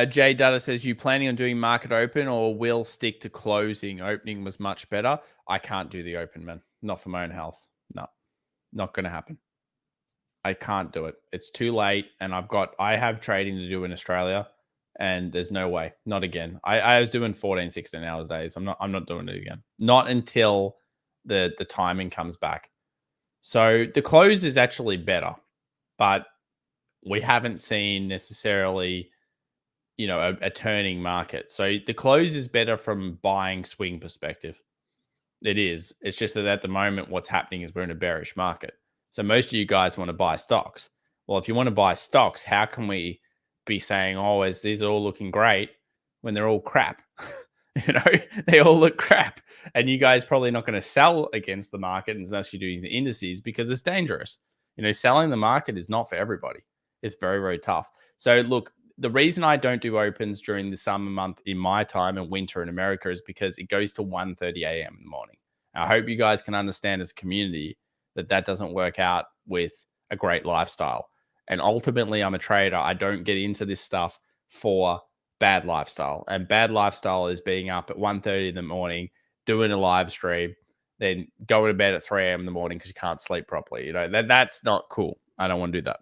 Jay Data says, you planning on doing market open or will stick to closing? Opening was much better. I can't do the open, man. Not for my own health. No, not going to happen. I can't do it. It's too late. And I have trading to do in Australia and there's no way, not again. I was doing 14, 16 hours days. I'm not doing it again. Not until the timing comes back. So the close is actually better, but we haven't seen necessarily, a turning market. So the close is better from buying swing perspective. It is. It's just that at the moment, what's happening is we're in a bearish market. So most of you guys want to buy stocks. Well, if you want to buy stocks, how can we be saying, oh, these are all looking great when they're all crap? They all look crap. And you guys probably not going to sell against the market unless you're doing the indices because it's dangerous. Selling the market is not for everybody. It's very, very tough. So look, the reason I don't do opens during the summer month in my time and winter in America is because it goes to 1:30 a.m. in the morning. I hope you guys can understand as a community that doesn't work out with a great lifestyle. And ultimately, I'm a trader. I don't get into this stuff for bad lifestyle. And bad lifestyle is being up at 1:30 in the morning, doing a live stream, then going to bed at 3 a.m. in the morning because you can't sleep properly. That's not cool. I don't want to do that.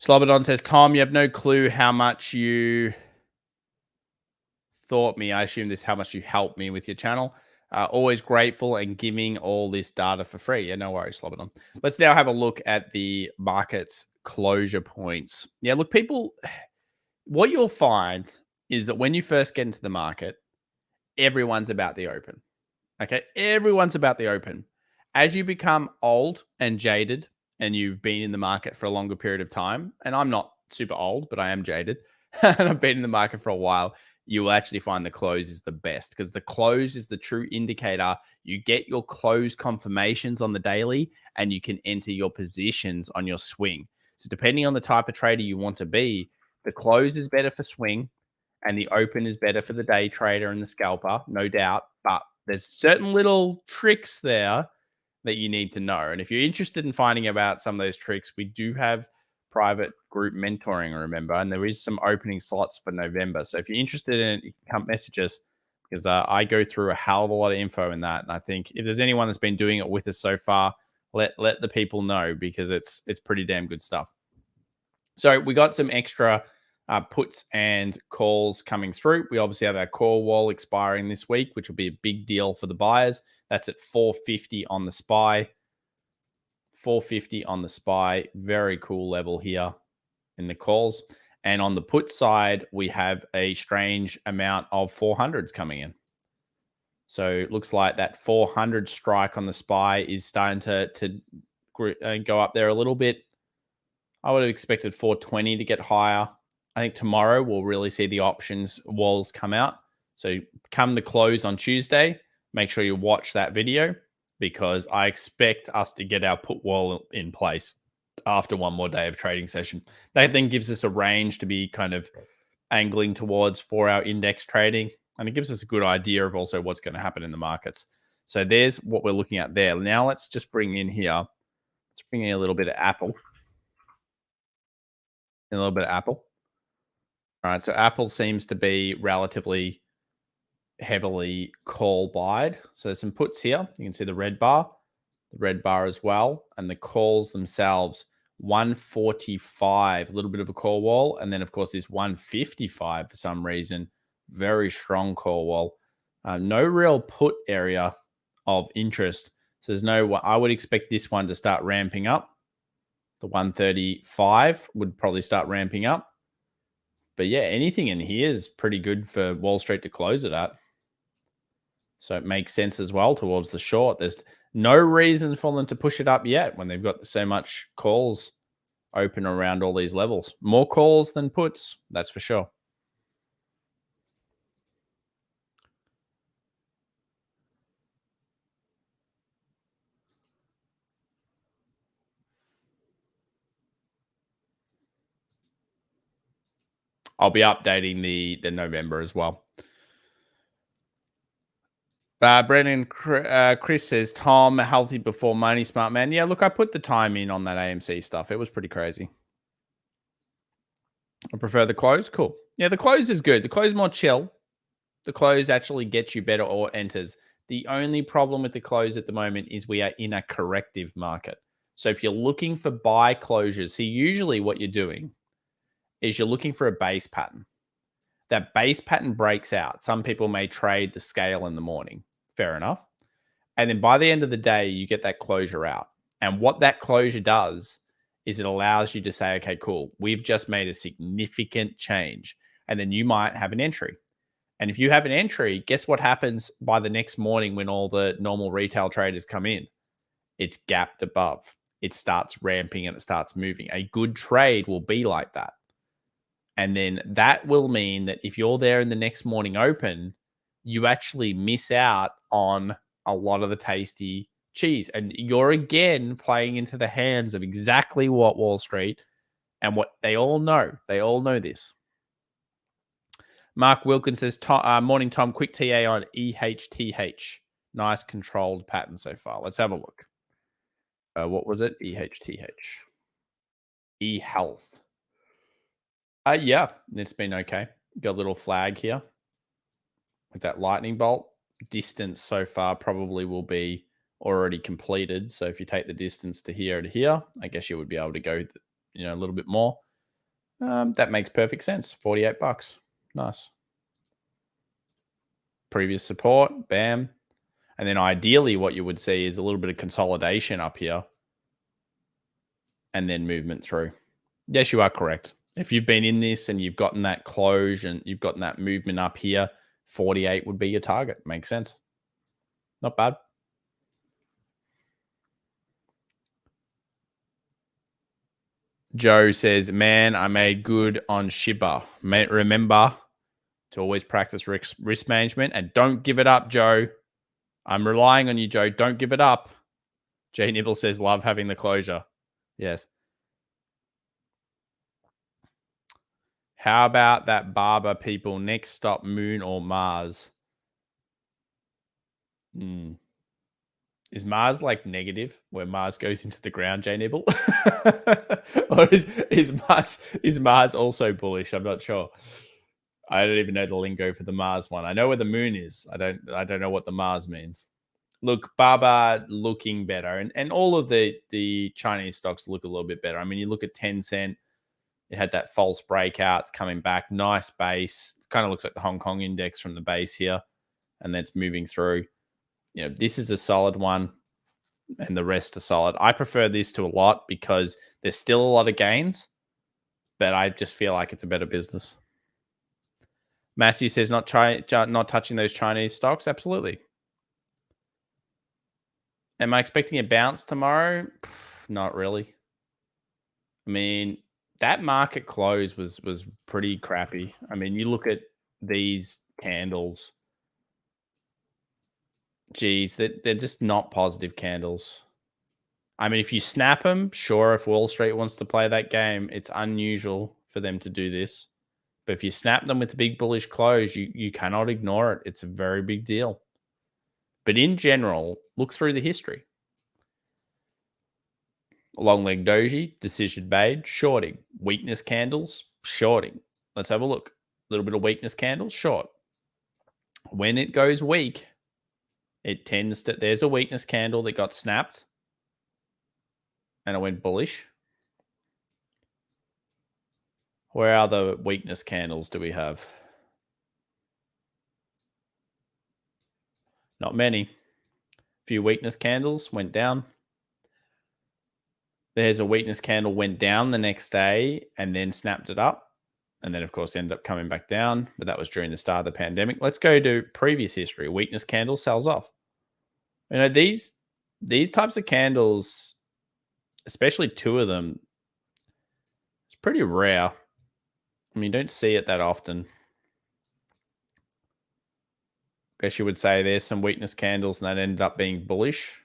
Slobodon says, Tom, you have no clue how much you thought me. I assume this how much you helped me with your channel. Always grateful and giving all this data for free. Yeah, no worries, Slobodon. Let's now have a look at the market's closure points. Yeah, look, people, what you'll find is that when you first get into the market, everyone's about the open. Okay, everyone's about the open. As you become old and jaded and you've been in the market for a longer period of time, and I'm not super old, but I am jaded, and I've been in the market for a while, you will actually find the close is the best because the close is the true indicator. You get your close confirmations on the daily and you can enter your positions on your swing. So depending on the type of trader you want to be, the close is better for swing and the open is better for the day trader and the scalper, no doubt. But there's certain little tricks there that you need to know. And if you're interested in finding about some of those tricks, we do have private group mentoring, remember, and there is some opening slots for November. So if you're interested in it, you can come message us because I go through a hell of a lot of info in that. And I think if there's anyone that's been doing it with us so far, let the people know because it's pretty damn good stuff. So we got some extra puts and calls coming through. We obviously have our call wall expiring this week, which will be a big deal for the buyers. That's at 450 on the SPY. 450 on the SPY. Very cool level here in the calls. And on the put side, we have a strange amount of 400s coming in. So it looks like that 400 strike on the SPY is starting to go up there a little bit. I would have expected 420 to get higher. I think tomorrow we'll really see the options walls come out. So come the close on Tuesday, make sure you watch that video because I expect us to get our put wall in place after one more day of trading session. That then gives us a range to be kind of angling towards for our index trading. And it gives us a good idea of also what's going to happen in the markets. So there's what we're looking at there. Now let's just bring in here. Let's bring in a little bit of Apple. A little bit of Apple. All right, so Apple seems to be relatively heavily call buyed. So there's some puts here. You can see the red bar as well, and the calls themselves 145, a little bit of a call wall, and then of course this 155 for some reason, very strong call wall. No real put area of interest. So there's no. I would expect this one to start ramping up. The 135 would probably start ramping up. But yeah, anything in here is pretty good for Wall Street to close it at. So it makes sense as well towards the short. There's no reason for them to push it up yet when they've got so much calls open around all these levels. More calls than puts, that's for sure. I'll be updating the November as well. Brennan Chris says, Tom, healthy before money, smart man. Yeah, look, I put the time in on that AMC stuff. It was pretty crazy. I prefer the close. Cool. Yeah, the close is good. The close is more chill. The close actually gets you better or enters. The only problem with the close at the moment is we are in a corrective market. So if you're looking for buy closures, see, usually what you're doing is you're looking for a base pattern. That base pattern breaks out. Some people may trade the scale in the morning. Fair enough. And then by the end of the day, you get that closure out. And what that closure does is it allows you to say, okay, cool, we've just made a significant change. And then you might have an entry. And if you have an entry, guess what happens by the next morning when all the normal retail traders come in? It's gapped above. It starts ramping and it starts moving. A good trade will be like that. And then that will mean that if you're there in the next morning open, you actually miss out on a lot of the tasty cheese. And you're again playing into the hands of exactly what Wall Street and what they all know. They all know this. Mark Wilkins says, morning, Tom, quick TA on EHTH. Nice controlled pattern so far. Let's have a look. What was it? EHTH. eHealth. Yeah, it's been okay. Got a little flag here with that lightning bolt. Distance so far probably will be already completed. So if you take the distance to here, I guess you would be able to go, a little bit more. That makes perfect sense. $48. Nice. Previous support, bam. And then ideally what you would see is a little bit of consolidation up here and then movement through. Yes, you are correct. If you've been in this and you've gotten that close and you've gotten that movement up here, 48 would be your target. Makes sense. Not bad. Joe says, man, I made good on Shiba. Remember to always practice risk management and don't give it up, Joe. I'm relying on you, Joe. Don't give it up. Jay Nibble says, love having the closure. Yes. How about that barber, people? Next stop, Moon or Mars? Is Mars like negative, where Mars goes into the ground, Jay Nibble? Or is Mars also bullish? I'm not sure. I don't even know the lingo for the Mars one. I know where the moon is. I don't know what the Mars means. Look, Baba looking better, and all of the Chinese stocks look a little bit better. I mean, you look at Tencent. It had that false breakout. It's coming back. Nice base. Kind of looks like the Hong Kong index from the base here. And then it's moving through. This is a solid one. And the rest are solid. I prefer this to a lot because there's still a lot of gains. But I just feel like it's a better business. Matthew says not touching those Chinese stocks. Absolutely. Am I expecting a bounce tomorrow? Not really. I mean, that market close was pretty crappy. I mean, you look at these candles. Geez, they're just not positive candles. I mean, if you snap them, sure, if Wall Street wants to play that game, it's unusual for them to do this. But if you snap them with a big bullish close, you cannot ignore it. It's a very big deal. But in general, look through the history. Long leg doji, decision made, shorting. Weakness candles, shorting. Let's have a look. A little bit of weakness candles, short. When it goes weak, it tends to, there's a weakness candle that got snapped and it went bullish. Where other weakness candles do we have? Not many. A few weakness candles went down. There's a weakness candle went down the next day and then snapped it up. And then, of course, ended up coming back down. But that was during the start of the pandemic. Let's go to previous history. Weakness candle sells off. You know, these types of candles, especially two of them, it's pretty rare. I mean, you don't see it that often. I guess you would say there's some weakness candles and that ended up being bullish.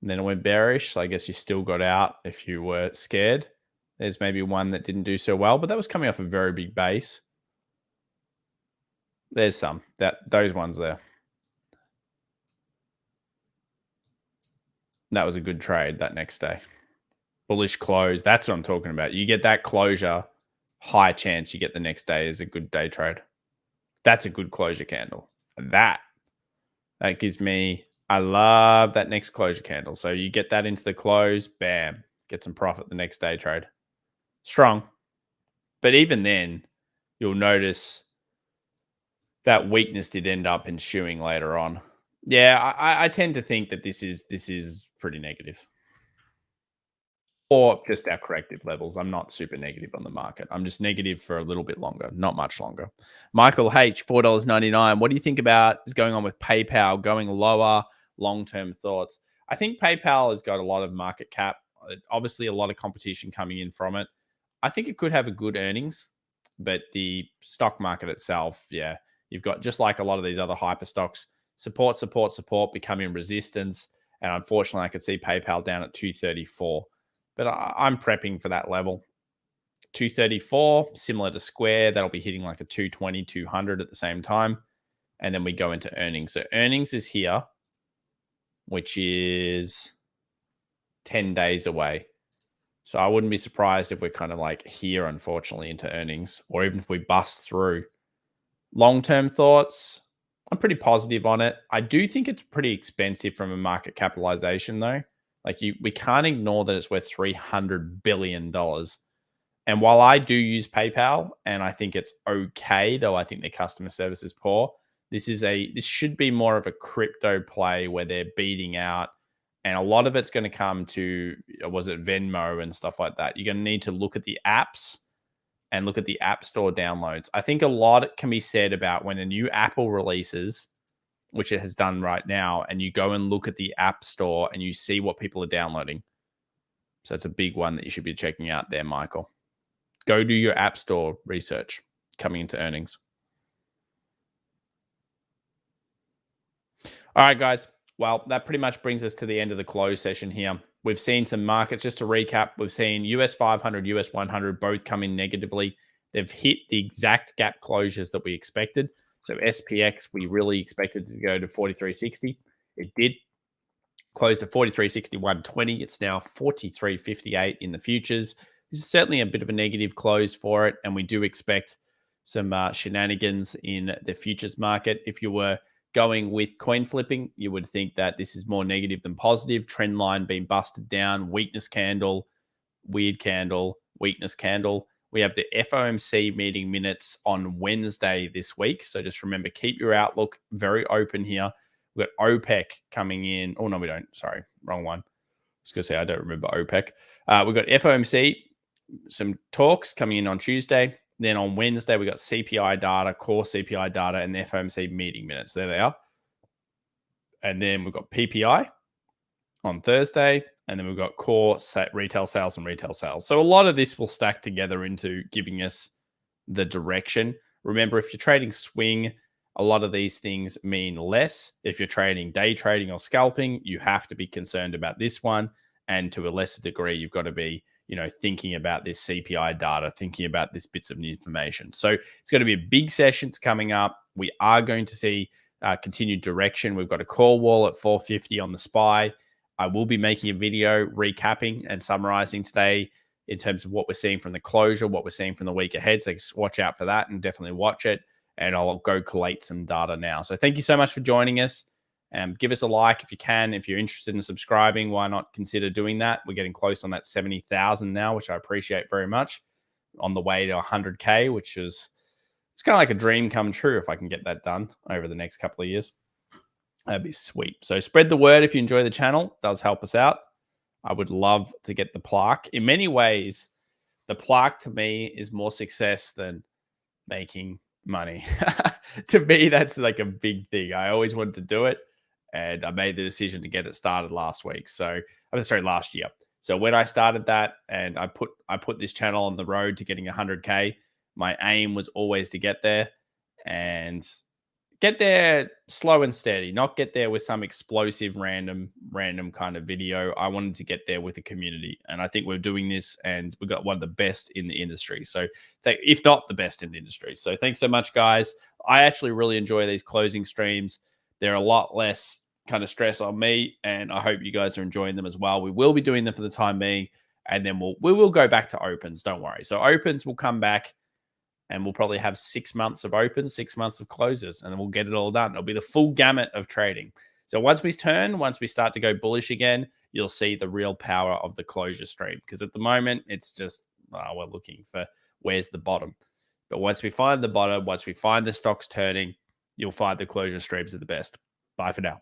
And then it went bearish. So I guess you still got out if you were scared. There's maybe one that didn't do so well, but that was coming off a very big base. There's some. Those ones there. That was a good trade that next day. Bullish close. That's what I'm talking about. You get that closure, high chance you get the next day is a good day trade. That's a good closure candle. That gives me, I love that next closure candle. So you get that into the close, bam, get some profit the next day trade. Strong. But even then, you'll notice that weakness did end up ensuing later on. Yeah, I tend to think that this is pretty negative. Or just our corrective levels. I'm not super negative on the market. I'm just negative for a little bit longer, not much longer. Michael H, $4.99. What do you think about is going on with PayPal going lower? Long-term thoughts. I think PayPal has got a lot of market cap. Obviously, a lot of competition coming in from it. I think it could have a good earnings, but the stock market itself, yeah, you've got just like a lot of these other hyper stocks, support, becoming resistance. And unfortunately, I could see PayPal down at 234. But I'm prepping for that level. 234, similar to Square. That'll be hitting like a 220, 200 at the same time. And then we go into earnings. So earnings is here, which is 10 days away. So I wouldn't be surprised if we're kind of like here, unfortunately, into earnings, or even if we bust through. Long-term thoughts, I'm pretty positive on it. I do think it's pretty expensive from a market capitalization, though. Like we can't ignore that it's worth $300 billion. And while I do use PayPal and I think it's okay, though I think their customer service is poor, this should be more of a crypto play where they're beating out. And a lot of it's going to come to, was it Venmo and stuff like that? You're going to need to look at the apps and look at the App Store downloads. I think a lot can be said about when a new Apple releases, which it has done right now, and you go and look at the App Store and you see what people are downloading. So it's a big one that you should be checking out there, Michael. Go do your App Store research coming into earnings. All right, guys. Well, that pretty much brings us to the end of the close session here. We've seen some markets, just to recap, we've seen US 500, US 100 both come in negatively. They've hit the exact gap closures that we expected. So SPX, we really expected to go to 43.60. It did. Closed at 43.61.20. It's now 43.58 in the futures. This is certainly a bit of a negative close for it, and we do expect some shenanigans in the futures market. If you were going with coin flipping, you would think that this is more negative than positive. Trend line being busted down, weakness candle, weird candle, weakness candle. We have the FOMC meeting minutes on Wednesday this week. So just remember, keep your outlook very open here. We've got OPEC coming in. Oh, no, we don't. Sorry, wrong one. I was going to say, I don't remember OPEC. We've got FOMC, some talks coming in on Tuesday. Then on Wednesday, we got CPI data, core CPI data, and the FOMC meeting minutes. There they are. And then we've got PPI on Thursday. And then we've got core retail sales and retail sales. So a lot of this will stack together into giving us the direction. Remember, if you're trading swing, a lot of these things mean less. If you're trading day trading or scalping, you have to be concerned about this one. And to a lesser degree, you've got to be, thinking about this CPI data, thinking about this bits of new information. So it's going to be a big sessions coming up. We are going to see continued direction. We've got a call wall at 450 on the SPY. I will be making a video recapping and summarizing today in terms of what we're seeing from the closure, what we're seeing from the week ahead. So watch out for that and definitely watch it. And I'll go collate some data now. So thank you so much for joining us. Give us a like if you can. If you're interested in subscribing, why not consider doing that? We're getting close on that 70,000 now, which I appreciate very much. On the way to 100K, which is, it's kind of like a dream come true if I can get that done over the next couple of years. That'd be sweet. So spread the word if you enjoy the channel. It does help us out. I would love to get the plaque. In many ways, the plaque to me is more success than making money. To me, that's like a big thing. I always wanted to do it, and I made the decision to get it started last week. So, I'm sorry, last year. So when I started that, and I put this channel on the road to getting 100K, my aim was always to get there, and get there slow and steady, not get there with some explosive random kind of video. I wanted to get there with a community, and I think we're doing this, and we've got one of the best in the industry. So, if not the best in the industry. So, thanks so much, guys. I actually really enjoy these closing streams. They're a lot less kind of stress on me, and I hope you guys are enjoying them as well. We will be doing them for the time being, and then we will go back to opens. Don't worry. So, opens will come back, and we'll probably have 6 months of open, 6 months of closes, and then we'll get it all done. It'll be the full gamut of trading. So once we start to go bullish again, you'll see the real power of the closure stream. Because at the moment, it's just, we're looking for where's the bottom. But once we find the bottom, once we find the stocks turning, you'll find the closure streams are the best. Bye for now.